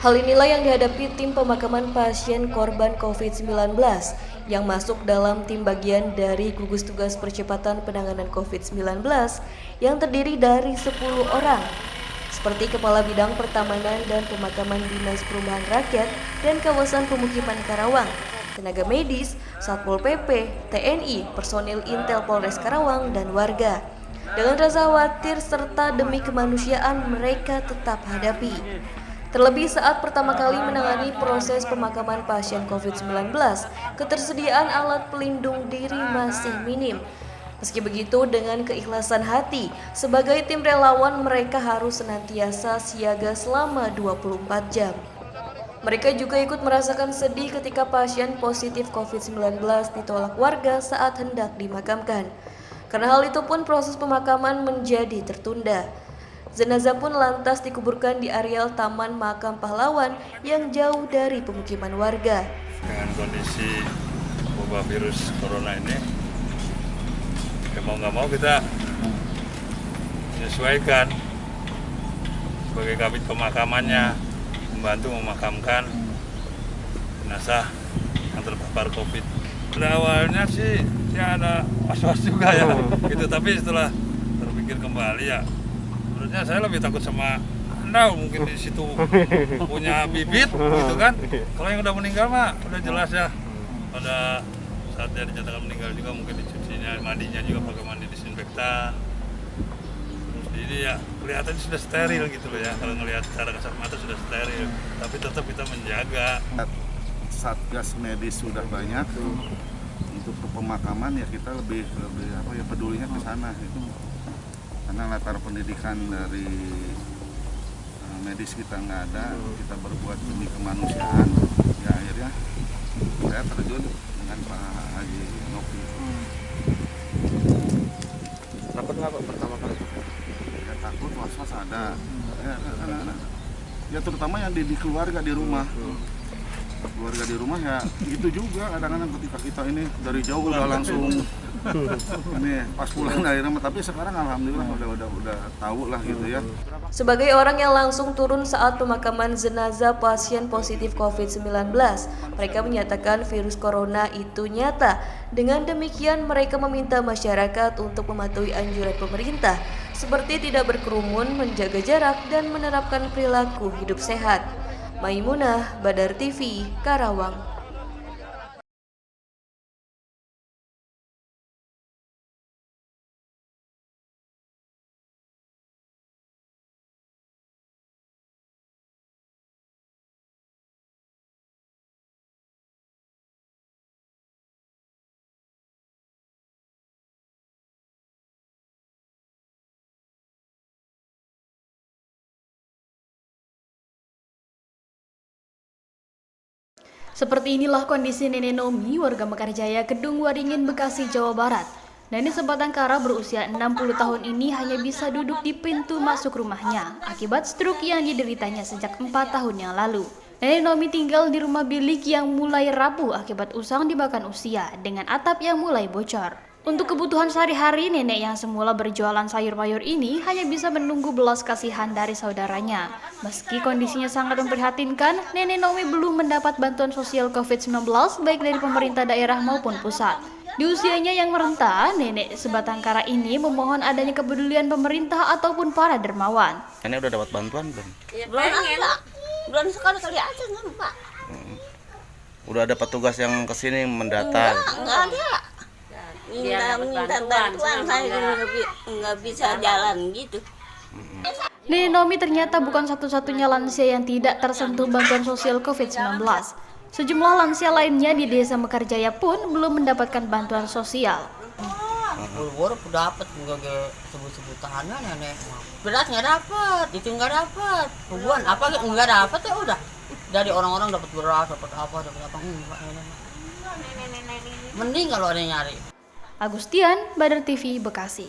Hal inilah yang dihadapi tim pemakaman pasien korban COVID-19 yang masuk dalam tim bagian dari gugus tugas percepatan penanganan COVID-19 yang terdiri dari 10 orang, seperti Kepala Bidang Pertamanan dan Pemakaman Dinas Perumahan Rakyat dan Kawasan Pemukiman Karawang, tenaga medis, Satpol PP, TNI, personil Intel Polres Karawang, dan warga. Dengan rasa khawatir serta demi kemanusiaan mereka tetap hadapi. Terlebih saat pertama kali menangani proses pemakaman pasien COVID-19, ketersediaan alat pelindung diri masih minim. Meski begitu, dengan keikhlasan hati, sebagai tim relawan mereka harus senantiasa siaga selama 24 jam. Mereka juga ikut merasakan sedih ketika pasien positif COVID-19 ditolak warga saat hendak dimakamkan. Karena hal itu pun proses pemakaman menjadi tertunda. Jenazah pun lantas dikuburkan di areal Taman Makam Pahlawan yang jauh dari pemukiman warga. Dengan kondisi wabah virus corona ini, mau nggak mau kita menyesuaikan sebagai kabit pemakamannya, membantu memakamkan jenazah yang terpapar COVID. Pada awalnya sih ya ada was-was juga ya, gitu. Tapi setelah terpikir kembali ya, menurutnya saya lebih takut sama Anda, mungkin di situ punya bibit, gitu kan. Kalau yang udah meninggal mah udah jelas ya. Pada saat dia dinyatakan meninggal juga mungkin dicucinya, mandinya juga pakai mandi disinfektan. Jadi ya kelihatannya sudah steril gitu loh ya. Kalau ngelihat secara kasat mata sudah steril, tapi tetap kita menjaga. Satgas medis sudah banyak, untuk pemakaman ya kita lebih pedulinya ke sana itu. Karena latar pendidikan dari medis kita nggak ada, kita berbuat demi kemanusiaan, ya akhirnya saya terjun dengan Pak Haji Novi. Takut nggak Pak pertama kali? Ya takut, was-was ada. Ya terutama yang di keluarga di rumah. Keluarga di rumah ya itu juga kadang-kadang ketika kita ini dari jauh udah langsung ini pas pulang dari rumah, tapi sekarang alhamdulillah udah tahu lah gitu ya. Sebagai orang yang langsung turun saat pemakaman jenazah pasien positif COVID-19, mereka menyatakan virus corona itu nyata. Dengan demikian mereka meminta masyarakat untuk mematuhi anjuran pemerintah seperti tidak berkerumun, menjaga jarak, dan menerapkan perilaku hidup sehat. Maimunah, Badar TV, Karawang. Seperti inilah kondisi Nenek Nomi, warga Mekarjaya, Kedung Waringin, Bekasi, Jawa Barat. Nenek sebatang kara berusia 60 tahun ini hanya bisa duduk di pintu masuk rumahnya akibat stroke yang dideritanya sejak 4 tahun yang lalu. Nenek Nomi tinggal di rumah bilik yang mulai rapuh akibat usang dimakan usia dengan atap yang mulai bocor. Untuk kebutuhan sehari-hari, nenek yang semula berjualan sayur-mayur ini hanya bisa menunggu belas kasihan dari saudaranya. Meski kondisinya sangat memprihatinkan, Nenek Nomi belum mendapat bantuan sosial COVID-19 baik dari pemerintah daerah maupun pusat. Di usianya yang merenta, nenek sebatang kara ini memohon adanya kepedulian pemerintah ataupun para dermawan. Nenek udah dapat bantuan belum? Ya, belum sekali-kali aja nggak, Pak. Udah ada petugas yang kesini mendata? Enggak ada. Minta bantuan, saya nggak bisa jalan gitu. Nenek Nomi ternyata bukan satu-satunya lansia yang tidak tersentuh bantuan sosial COVID-19. Sejumlah lansia lainnya di Desa Mekarjaya pun belum mendapatkan bantuan sosial. Buru-buru dapat nggak sebut-sebutannya nenek. Beras nggak dapat, itu nggak dapat. Hubungan apa nggak dapat ya udah. Dari orang-orang dapat beras, dapat apa enggak nenek. Mending kalau ada yang nyari. Agustian, Badar TV, Bekasi.